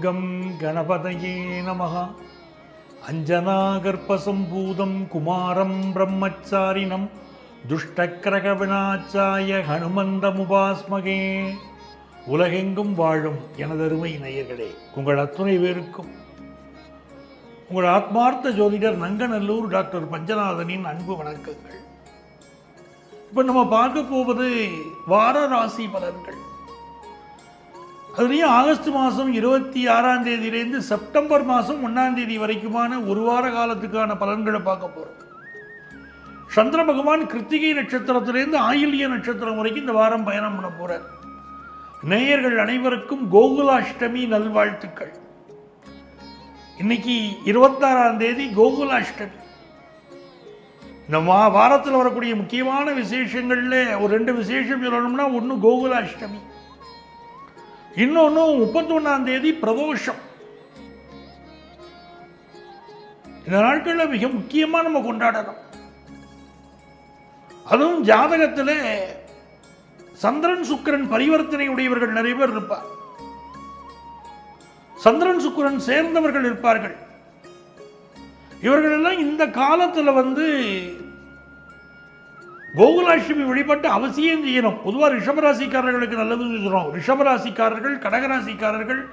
गं गणपतये नमः। अञ्जनागर्भसम्भूतं कुमारं ब्रह्मचारिणं दुष्टक्रகவிநாசாய ஹனுமந்தமுபாஸ்மகே. உலகெங்கும் வாழும் எனதருமை நேயர்களே, உங்கள் அத்துணை பேருக்கும் உங்கள் ஆத்மார்த்த ஜோதிடர் நங்கநல்லூர் டாக்டர் பஞ்சநாதனின் அன்பு வணக்கங்கள். இப்போ நம்ம பார்க்க போவது வார ராசி பலன்கள். அதுலேயும் ஆகஸ்ட் மாதம் 26ஆம் தேதியிலேருந்து செப்டம்பர் மாதம் 1ஆம் தேதி வரைக்குமான ஒரு வார காலத்துக்கான பலன்களை பார்க்க போகிறோம். சந்திர பகவான் கிருத்திகை நட்சத்திரத்திலேருந்து ஆயில்ய நட்சத்திரம் வரைக்கும் இந்த வாரம் பயணம் பண்ண போகிறார். நேயர்கள் அனைவருக்கும் கோகுலாஷ்டமி நல்வாழ்த்துக்கள். இன்னைக்கு 26ஆம் தேதி கோகுலாஷ்டமி. இந்த வாரத்தில் வரக்கூடிய முக்கியமான விசேஷங்களில் ஒரு 2 விசேஷம் சொல்லணும்னா, ஒன்று கோகுலாஷ்டமி, இன்னொன்று 31ஆம் தேதி பிரதோஷம். இந்த நாட்களில் மிக முக்கியமாக நம்ம கொண்டாடணும். அதுவும் ஜாதகத்தில் சந்திரன் சுக்கிரன் பரிவர்த்தனை உடையவர்கள் நிறைய பேர் இருப்பார். சந்திரன் சுக்கிரன் சேர்ந்தவர்கள் இருப்பார்கள். இவர்களெல்லாம் இந்த காலத்தில் கோகுலாஷ்டமி வழிபட்டு அவசியம் செய்யணும். பொதுவாக ரிஷபராசிக்காரர்களுக்கு நல்லதுன்னு சொல்றோம். ரிஷபராசிக்காரர்கள், கடகராசிக்காரர்கள்,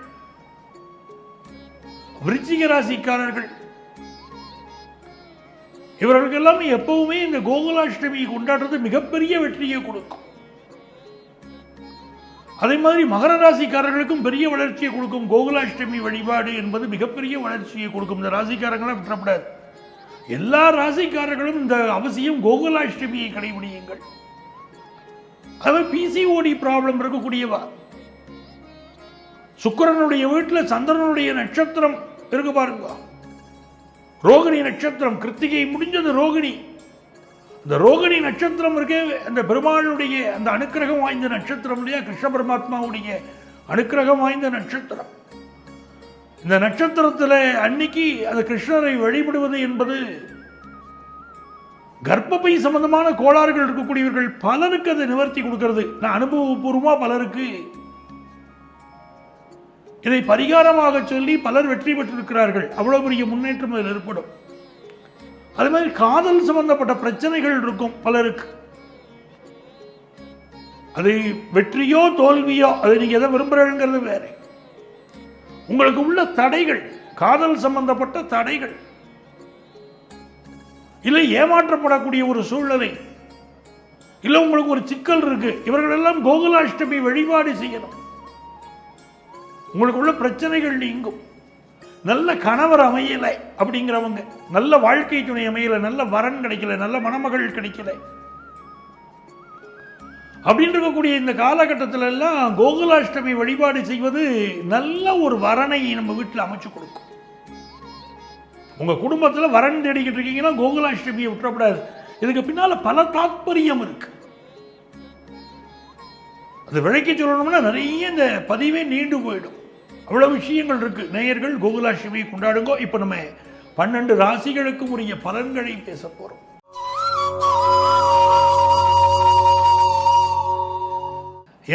விருச்சிக ராசிக்காரர்கள், இவர்களுக்கெல்லாம் எப்பவுமே இந்த கோகுலாஷ்டமியை கொண்டாடுறது மிகப்பெரிய வெற்றியை கொடுக்கும். அதே மாதிரி மகர ராசிக்காரர்களுக்கும் பெரிய வளர்ச்சியை கொடுக்கும். கோகுலாஷ்டமி வழிபாடு என்பது மிகப்பெரிய வளர்ச்சியை கொடுக்கும். இந்த ராசிக்காரங்களாம் விட்டுறப்படாது. எல்லா ராசிக்காரர்களும் இந்த அவசியம் கோகுலாஷ்டமியை கடைபிடியுங்கள். அவர் பிசிஓடி ப்ராப்ளம் இருக்கக்கூடியவா, சுக்கிரனுடைய வீட்டில் சந்திரனுடைய நட்சத்திரம் இருக்கு பாருங்க, ரோகிணி நட்சத்திரம். கிருத்திகை முடிஞ்சது ரோகிணி. இந்த ரோகிணி நட்சத்திரம் இருக்கே, அந்த பெருமாளுடைய அந்த அனுக்கிரகம் வாய்ந்த நட்சத்திரம் இல்லையா, கிருஷ்ண பரமாத்மாவுடைய அனுக்கிரகம் வாய்ந்த நட்சத்திரம். இந்த நட்சத்திரத்தில் அன்னைக்கு அந்த கிருஷ்ணரை வழிபடுவது என்பது கர்ப்பப்பை சம்பந்தமான கோளாறுகள் இருக்கக்கூடியவர்கள் பலருக்கு அதை நிவர்த்தி கொடுக்கிறது. நான் அனுபவபூர்வமாக பலருக்கு இதை பரிகாரமாக சொல்லி பலர் வெற்றி பெற்றிருக்கிறார்கள். அவ்வளவு பெரிய முன்னேற்றம் அதில் ஏற்படும். அதே மாதிரி காதல் சம்பந்தப்பட்ட பிரச்சனைகள் இருக்கும் பலருக்கு. அது வெற்றியோ தோல்வியோ, அதை நீங்க எதை விரும்புறீங்கிறது வேற. உங்களுக்கு உள்ள தடைகள், காதல் சம்பந்தப்பட்ட தடைகள், இல்லை ஏமாற்றப்படக்கூடிய ஒரு சூழ்நிலை, இல்லை உங்களுக்கு ஒரு சிக்கல் இருக்கு, இவர்கள் எல்லாம் கோகுலாஷ்டமி வழிபாடு செய்யணும். உங்களுக்கு உள்ள பிரச்சனைகள் நீங்கும். நல்ல கணவர் அமையலை அப்படிங்கிறவங்க, நல்ல வாழ்க்கை துணை அமையலை, நல்ல வரன் கிடைக்கல, நல்ல மணமகள் கிடைக்கல அப்படின்னு இருக்கக்கூடிய இந்த காலகட்டத்தில் எல்லாம் கோகுலாஷ்டமி வழிபாடு செய்வது நல்ல ஒரு வரனை நம்ம வீட்டில் அமைச்சு கொடுக்கும். உங்க குடும்பத்தில் வரன் தேடிக்கிட்டு இருக்கீங்கன்னா கோகுலாஷ்டமியை விட்டுறக்கூடாது. இதுக்கு பின்னால பல தாத்பரியம் இருக்கு. அது விளக்கி சொல்லணும்னா நிறைய இந்த பதிவே நீண்டு போயிடும். அவ்வளவு விஷயங்கள் இருக்கு. நேயர்கள் கோகுலாஷ்டமியை கொண்டாடுங்க. இப்போ நம்ம 12 ராசிகளுக்கும் உரிய பலன்களை பேச போறோம்.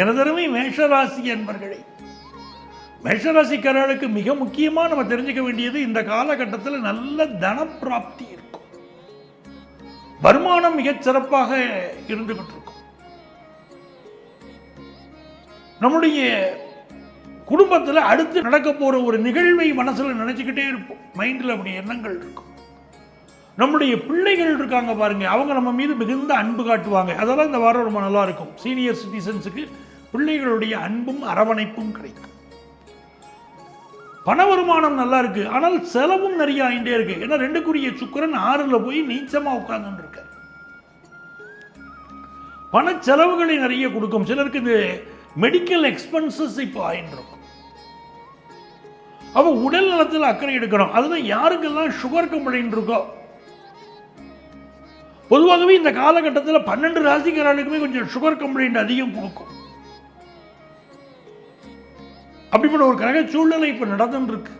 எனதருமை மேஷராசி என்பர்களே, மேஷராசிக்காரர்களுக்கு மிக முக்கியமாக நம்ம தெரிஞ்சுக்க வேண்டியது, இந்த காலகட்டத்தில் நல்ல தனப்பிராப்தி இருக்கும். வருமானம் மிகச் சிறப்பாக இருந்துகிட்டு இருக்கும். நம்முடைய குடும்பத்தில் அடுத்து நடக்க போற ஒரு நிகழ்வை மனசுல நினைச்சுக்கிட்டே இருப்போம். மைண்டில் அப்படி எண்ணங்கள் இருக்கும். நம்முடைய பிள்ளைகள் இருக்காங்க பாருங்க, அவங்க நம்ம மீது மிகுந்த அன்பு காட்டுவாங்க. அதெல்லாம் இந்த வாரம் ரொம்ப நல்லா இருக்கும். சீனியர் சிட்டிசன்ஸுக்கு பிள்ளைகளுடைய அன்பும் அரவணைப்பும் கிடைக்கும். பண வருமானம் நல்லா இருக்கு, ஆனால் செலவும் நிறைய ஆகிட்டே இருக்கு. ஏன்னா 2க்குரிய சுக்கிரன் 6ல் போய் நீச்சமா உட்கார்ந்து இருக்க, பண செலவுகளை நிறைய கொடுக்கும். சிலருக்கு இந்த மெடிக்கல் எக்ஸ்பென்சஸ் இப்போ ஆயிட்டு இருக்கும். அப்போ உடல் நலத்தில் அக்கறை எடுக்கணும். அதுதான் யாருக்கெல்லாம் சுகர் கம்ப்ளைண்ட் இருக்கோ. பொதுவாகவே இந்த காலகட்டத்தில் 12 ராசிக்காரர்களுக்குமே கொஞ்சம் சுகர் கம்ப்ளைண்ட் அதிகம் கொடுக்கும். அப்படிப்பட்ட ஒரு கிரக சூழ்நிலை இப்போ நடந்துட்டு இருக்கு.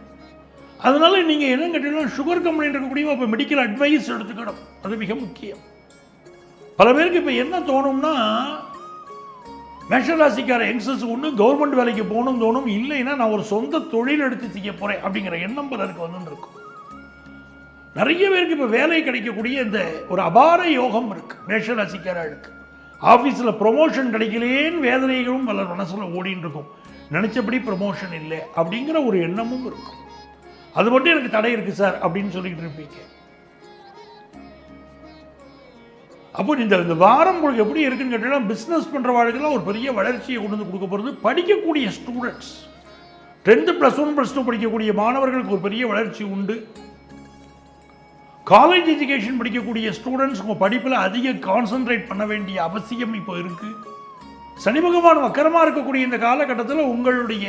அதனால நீங்க என்ன கேட்டீங்கன்னா, சுகர் கம்ப்ளைண்ட் இருக்கக்கூடிய இப்போ மெடிக்கல் அட்வைஸ் எடுத்துக்கணும். அது மிக முக்கியம். பல பேருக்கு இப்போ என்ன தோணும்னா, மேஷராசிக்கார யங்ஸ்டர்ஸ் ஒன்று கவர்மெண்ட் வேலைக்கு போகணும்னு தோணும், இல்லைன்னா நான் ஒரு சொந்த தொழில் எடுத்து செய்ய போகிறேன் அப்படிங்கிற எண்ணம் பலருக்கு வந்து இருக்கும். நிறைய பேருக்கு இப்போ வேலை கிடைக்கக்கூடிய இந்த ஒரு அபார யோகம் இருக்குது மேஷராசிக்காரர்களுக்கு. ஆஃபீஸில் ப்ரொமோஷன் கிடைக்கலேன்னு வேதனைகளும் பலர் மனசில் ஓடின்னு இருக்கும். நினச்சபடி ப்ரொமோஷன் இல்லை அப்படிங்கிற ஒரு எண்ணமும் இருக்கும். அது மட்டும் எனக்கு தடை இருக்குது சார் அப்படின்னு சொல்லிக்கிட்டு இருப்பீங்க. அப்போ இந்த வாரம் உங்களுக்கு எப்படி இருக்குன்னு கேட்டால், பிஸ்னஸ் பண்ணுறவாளுக்கெல்லாம் ஒரு பெரிய வளர்ச்சியை கொண்டு வந்து கொடுக்க போகிறது. படிக்கக்கூடிய ஸ்டூடெண்ட்ஸ் 10th +1 +2 படிக்கக்கூடிய மாணவர்களுக்கு ஒரு பெரிய வளர்ச்சி உண்டு. காலேஜ் எஜுகேஷன் படிக்கக்கூடிய ஸ்டூடெண்ட்ஸ் உங்கள் படிப்பில் அதிக கான்சன்ட்ரேட் பண்ண வேண்டிய அவசியம் இப்போ இருக்குது. சனி பகவான் வக்கரமாக இருக்கக்கூடிய இந்த காலகட்டத்தில் உங்களுடைய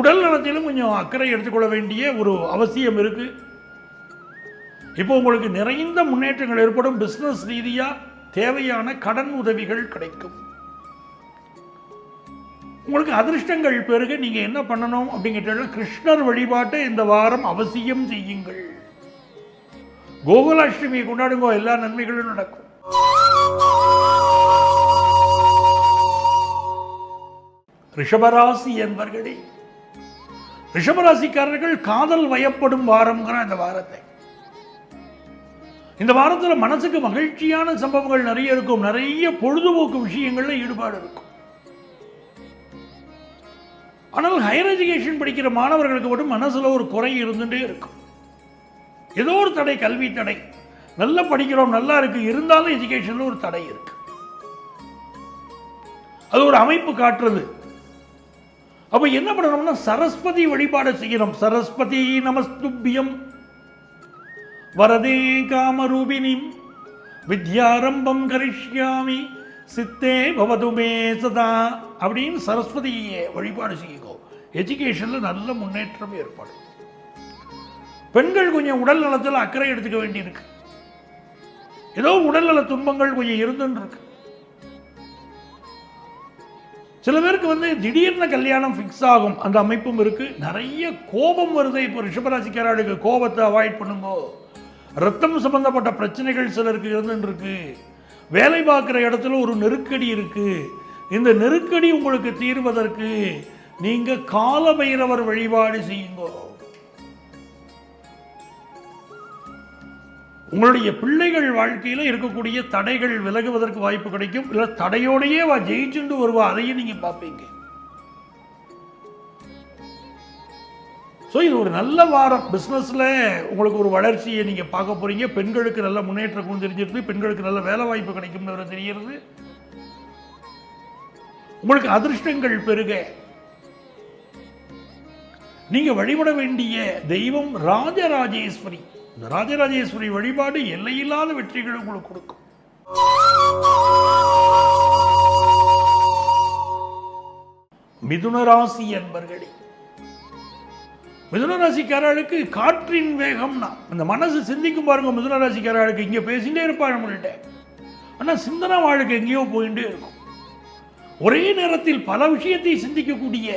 உடல் நலத்திலும் கொஞ்சம் அக்கறை எடுத்துக்கொள்ள வேண்டிய ஒரு அவசியம் இருக்குது. இப்போ உங்களுக்கு நிறைந்த முன்னேற்றங்கள் ஏற்படும். பிஸ்னஸ் ரீதியாக தேவையான கடன் உதவிகள் கிடைக்கும். உங்களுக்கு அதிர்ஷ்டங்கள் பெருக நீங்கள் என்ன பண்ணணும் அப்படிங்கிற கிருஷ்ணர் வழிபாட்டை இந்த வாரம் அவசியம் செய்யுங்கள். கோகுலாஷ்டமியை கொண்டாடுங்க, எல்லா நன்மைகளும் நடக்கும். ரிஷபராசி என்பர்களே, ரிஷபராசிக்காரர்கள் காதல் வயப்படும் வாரம்ங்கிற இந்த வாரத்தை. இந்த வாரத்தில் மனசுக்கு மகிழ்ச்சியான சம்பவங்கள் நிறைய இருக்கும். நிறைய பொழுதுபோக்கு விஷயங்கள்ல ஈடுபாடு இருக்கும். ஆனால் ஹையர் எஜுகேஷன் படிக்கிற மாணவர்களுக்கு மட்டும் மனசுல ஒரு குறை இருந்துட்டே இருக்கும். ஏதோ ஒரு தடை, கல்வி தடை. நல்லா படிக்கிறோம், நல்லா இருக்கு, இருந்தாலும் எஜுகேஷன்ல ஒரு தடை இருக்கு. அது ஒரு அமைப்பு காட்டுறது. அப்ப என்ன பண்ணணும்னா சரஸ்வதி வழிபாடு செய்யணும். சரஸ்வதி நமஸ்துபியம் வரதே காமரூபிணிம் வித்யாரம்பம் கரிஷ்யாமி சித்தே பவதுமே சதா அப்படின்னு சரஸ்வதியை வழிபாடு செய்யுங்க. எஜுகேஷன்ல நல்ல முன்னேற்றம் ஏற்படும். பெண்கள் கொஞ்சம் உடல் நலத்தில் அக்கறை எடுத்துக்க வேண்டியிருக்கு. ஏதோ உடல்நல துன்பங்கள் கொஞ்சம் இருந்துன்னு இருக்கு. சில பேருக்கு திடீர்னு கல்யாணம் ஃபிக்ஸ் ஆகும், அந்த அமைப்பும் இருக்கு. நிறைய கோபம் வருது. இப்போ ரிஷபராசிக்காரர்களுக்கு கோபத்தை அவாய்ட் பண்ணுங்க. ரத்தம் சம்பந்தப்பட்ட பிரச்சனைகள் சிலருக்கு இருந்துட்டு இருக்கு. வேலை பார்க்குற இடத்துல ஒரு நெருக்கடி இருக்கு. இந்த நெருக்கடி உங்களுக்கு தீர்வதற்கு நீங்க கால பைரவர் வழிபாடு செய்யுங்க. உங்களுடைய பிள்ளைகள் வாழ்க்கையில இருக்கக்கூடிய தடைகள் விலகுவதற்கு வாய்ப்பு கிடைக்கும். இல்லை தடையோடையே ஜெயிச்சுட்டு வருவா, அதையும் நீங்க பார்ப்பீங்க. இது ஒரு நல்ல வாரம். பிஸ்னஸ்ல உங்களுக்கு ஒரு வளர்ச்சியை நீங்க பார்க்க போறீங்க. பெண்களுக்கு நல்ல முன்னேற்றம் தெரிஞ்சிருக்கு. பெண்களுக்கு நல்ல வேலை வாய்ப்பு கிடைக்கும் தெரிகிறது. உங்களுக்கு அதிர்ஷ்டங்கள் பெருக. நீங்க வழிபட வேண்டிய தெய்வம் ராஜராஜேஸ்வரி. இந்த ராஜராஜேஸ்வரி வழிபாடு எல்லையில்லாத வெற்றிகள் உங்களுக்கு கொடுக்கும். மிதுன ராசி என்பர்களே, மிதுன ராசிக்காரர்களுக்கு காற்றின் வேகம்னா இந்த மனசு சிந்திக்கும் பாருங்க. மிதுன ராசிக்காரர்களுக்கு இங்க பேசிட்டே இருப்பாங்க நம்மள்கிட்ட, ஆனா சிந்தனை வாழ்க்கை எங்கேயோ போயிட்டே இருக்கும். ஒரே நேரத்தில் பல விஷயத்தை சிந்திக்கக்கூடிய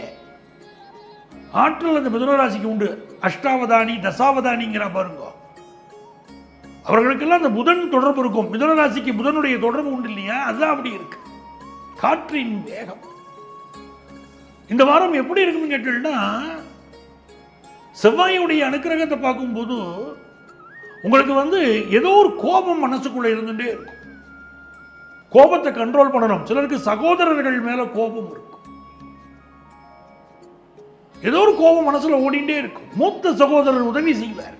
ஆற்றல் அந்த மிதுன ராசிக்கு உண்டு. அஷ்டாவதானி தசாவதானிங்கிற பாருங்க. அவர்களுக்கெல்லாம் அந்த புதன் தொடர்பு இருக்கும். மிதுன ராசிக்கு புதனுடைய தொடர்பு உண்டு இல்லையா, அதுதான் அப்படி இருக்கு. காற்றின் வேகம். இந்த வாரம் எப்படி இருக்குன்னு கேட்டீங்கன்னா, செவ்வாயுடைய அனுக்கிரகத்தை பார்க்கும்போது உங்களுக்கு ஏதோ ஒரு கோபம் மனசுக்குள்ள இருந்துட்டே இருக்கும். கோபத்தை கண்ட்ரோல் பண்ணணும். சிலருக்கு சகோதரர்கள் மேல கோபம் இருக்கும். ஏதோ ஒரு கோபம் மனசுல ஓடிண்டே இருக்கும். மூத்த சகோதரர் உதவி செய்வார்.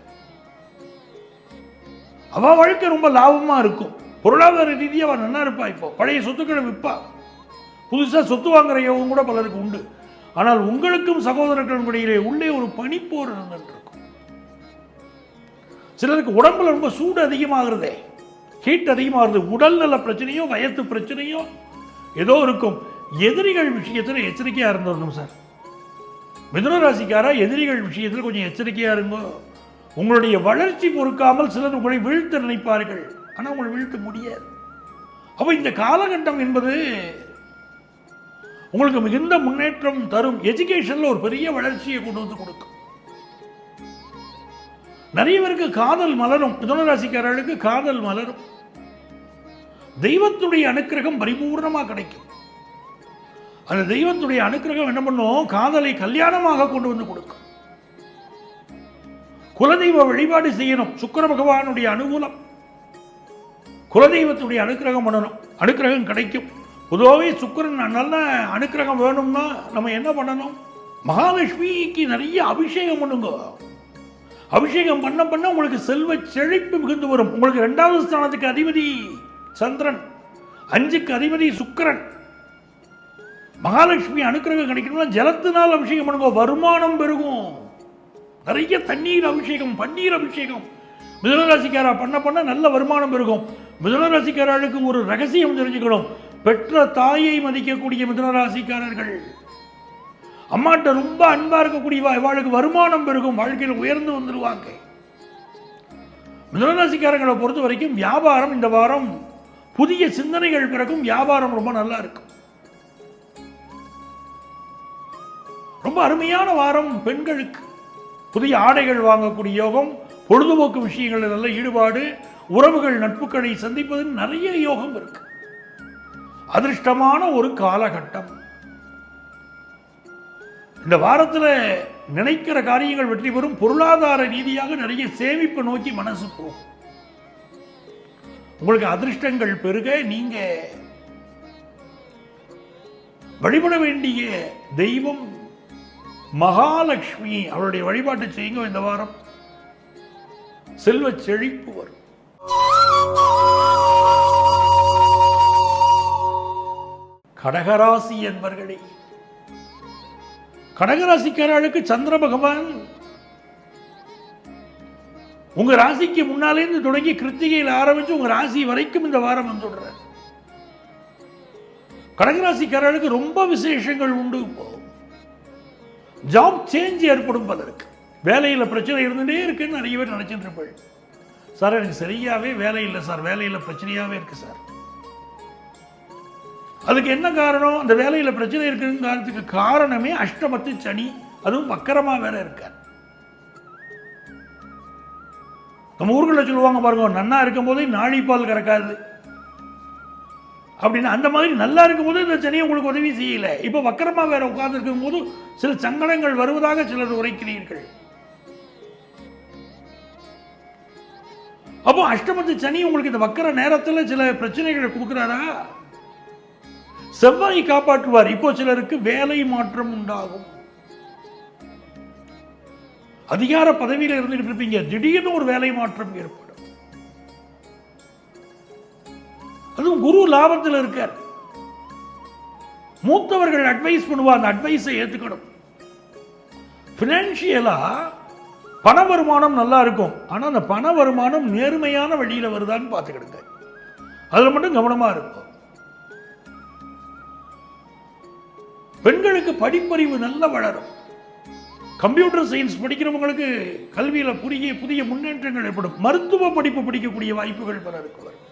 அவ வாழ்க்கை ரொம்ப லாபமா இருக்கும். பொருளாதார ரீதியாக அவன் நல்லா இருப்பா. இப்போ பழைய சொத்துக்களை விற்பா. புதுசா சொத்து வாங்குற யோகம் கூட பலருக்கு உண்டு. ஆனால் உங்களுக்கும் சகோதரர்களுடைய உள்ளே ஒரு பனிப்போர் இருந்துட்டு இருக்கும். சிலருக்கு உடம்புல ரொம்ப சூடு அதிகமாகிறதே, ஹீட் அதிகமாகிறது. உடல் நல பிரச்சனையோ வயத்து பிரச்சனையோ ஏதோ இருக்கும். எதிரிகள் விஷயத்தில் எச்சரிக்கையா இருந்துடணும் சார். மிதுன ராசிக்காரா எதிரிகள் விஷயத்தில் கொஞ்சம் எச்சரிக்கையா இருங்கோ. உங்களுடைய வளர்ச்சி பொறுக்காமல் சிலர் உங்களை வீழ்த்த நினைப்பார்கள், ஆனால் உங்களை வீழ்த்த முடியாது. அப்போ இந்த காலகட்டம் என்பது உங்களுக்கு மிகுந்த முன்னேற்றம் தரும். எஜுகேஷன்ல ஒரு பெரிய வளர்ச்சியை கொண்டு வந்து கொடுக்கும். நிறைய பேருக்கு காதல் மலரும். மிதுன ராசிக்காரர்களுக்கு காதல் மலரும். தெய்வத்துடைய அனுக்கிரகம் பரிபூர்ணமாக கிடைக்கும். அந்த தெய்வத்துடைய அனுக்கிரகம் என்ன பண்ணும்? காதலை கல்யாணமாக கொண்டு வந்து கொடுக்கும். குலதெய்வ வழிபாடு செய்யணும். சுக்கிர பகவானுடைய அனுகூலம், குலதெய்வத்துடைய அனுக்கிரகம் பண்ணணும். அனுக்கிரகம் கிடைக்கும். பொதுவாகவே சுக்கிரன் நல்ல அனுக்கிரகம் வேணும்னா நம்ம என்ன பண்ணணும்? மகாலட்சுமிக்கு நிறைய அபிஷேகம் பண்ணுங்க. அபிஷேகம் பண்ண பண்ண உங்களுக்கு செல்வ செழிப்பு மிகுந்து வரும். உங்களுக்கு 2வது ஸ்தானத்துக்கு அதிபதி சந்திரன், 5க்கு அதிபதி சுக்கிரன். மகாலட்சுமி அனுக்கிரகம் கிடைக்கணும்னா ஜலத்தினால் அபிஷேகம் பண்ணுங்க. வருமானம் பெருகும். நிறைய தண்ணீர் அபிஷேகம், பன்னீர் அபிஷேகம் மிதுனராசிக்காரா பண்ண பண்ண நல்ல வருமானம் பெருகும். மிதுனராசிக்காரர்களுக்கு ஒரு ரகசியம் தெரிஞ்சுக்கணும். பெற்ற தாயை மதிக்கக்கூடிய மிதுனராசிக்காரர்கள், அம்மாட்ட ரொம்ப அன்பா இருக்கக்கூடிய இவாளுக்கு வருமானம் பெருகும். வாழ்க்கையில் உயர்ந்து வந்துடுவாங்க. மிதுனராசிக்காரர்களை பொறுத்த வரைக்கும் வியாபாரம் இந்த வாரம் புதிய சிந்தனைகள் பிறக்கும். வியாபாரம் ரொம்ப நல்லா இருக்கும். ரொம்ப அருமையான வாரம் பெண்களுக்கு. புதிய ஆடைகள் வாங்கக்கூடிய யோகம், பொழுதுபோக்கு விஷயங்களில் நல்ல ஈடுபாடு, உறவுகள் நட்புகளை சந்திப்பதில் நிறைய யோகம் இருக்கு. அதிர்ஷ்டமான ஒரு காலகட்டம். இந்த வாரத்தில் நினைக்கிற காரியங்கள் வெற்றி பெறும். பொருளாதார ரீதியாக நிறைய சேமிப்பு நோக்கி மனசு போகும். உங்களுக்கு அதிர்ஷ்டங்கள் பெருக நீங்க வழிபட வேண்டிய தெய்வம் மகாலட்சுமி. அவருடைய வழிபாட்டை செய்யுங்க. இந்த வாரம் செல்வ செழிப்பு வரும். கடகராசி என்பர்களே, கடகராசிக்காரர்களுக்கு சந்திர பகவான் உங்க ராசிக்கு முன்னாலே இருந்து தொடங்கி கிருத்திகையில் ஆரம்பிச்சு உங்க ராசி வரைக்கும் இந்த வாரம் வந்துடுற. கடகராசிக்காரர்களுக்கு ரொம்ப விசேஷங்கள் உண்டு. ஜாப் சேஞ்ச் ஏற்படும். பலருக்கு வேலையில் பிரச்சனை இருந்துட்டே இருக்குன்னு நிறைய பேர் நினைச்சிட்டு இருப்பாள். சார் எனக்கு சரியாவே வேலை இல்லை சார், வேலையில் பிரச்சனையாவே இருக்கு சார். அதுக்கு என்ன காரணம்? அந்த வேலையில் பிரச்சனை இருக்குன்னு காரணத்துக்கு காரணமே அஷ்டமத்து சனி, அதுவும் வக்கரமா வேற இருக்க. நம்ம ஊர்களில் சொல்லுவாங்க பாருங்க, நன்னா இருக்கும் போதே நாழிப்பால் கறக்காது அப்படின்னு. அந்த மாதிரி நல்லா இருக்கும் போது இந்த சனி உங்களுக்கு உதவி செய்யல. இப்போ வக்கரமா வேற உட்கார்ந்து இருக்கும் போது சில சங்கடங்கள் வருவதாக சிலர் உரைக்கிறீர்கள். அப்போ அஷ்டமத்து சனி உங்களுக்கு இந்த வக்கர நேரத்தில் சில பிரச்சனைகளை கொடுக்கிறாரா? செவ்வாய் காப்பாற்றுவார். இப்போ சிலருக்கு வேலை மாற்றம் உண்டாகும். அதிகார பதவியில் இருந்துட்டு இருப்பீங்க, திடீர்னு ஒரு வேலை மாற்றம் ஏற்படும். அதுவும் குரு லாபத்தில் இருக்கார். மூத்தவர்கள் அட்வைஸ் பண்ணுவாங்க, அந்த அட்வைஸை ஏற்றுக்கணும். பினான்சியலா பண வருமானம் நல்லா இருக்கும். ஆனால் அந்த பண வருமானம் நேர்மையான வழியில் வருதான்னு பார்த்துக்கிடுங்க. அதில் மட்டும் கவனமா இருக்கும். பெண்களுக்கு படிப்பறிவு நல்லா வளரும். கம்ப்யூட்டர் சயின்ஸ் படிக்கிறவங்களுக்கு கல்வியில் புதிய முன்னேற்றங்கள் ஏற்படும். மருத்துவ படிப்பு படிக்கக்கூடிய வாய்ப்புகள் பலருக்கு வரும்.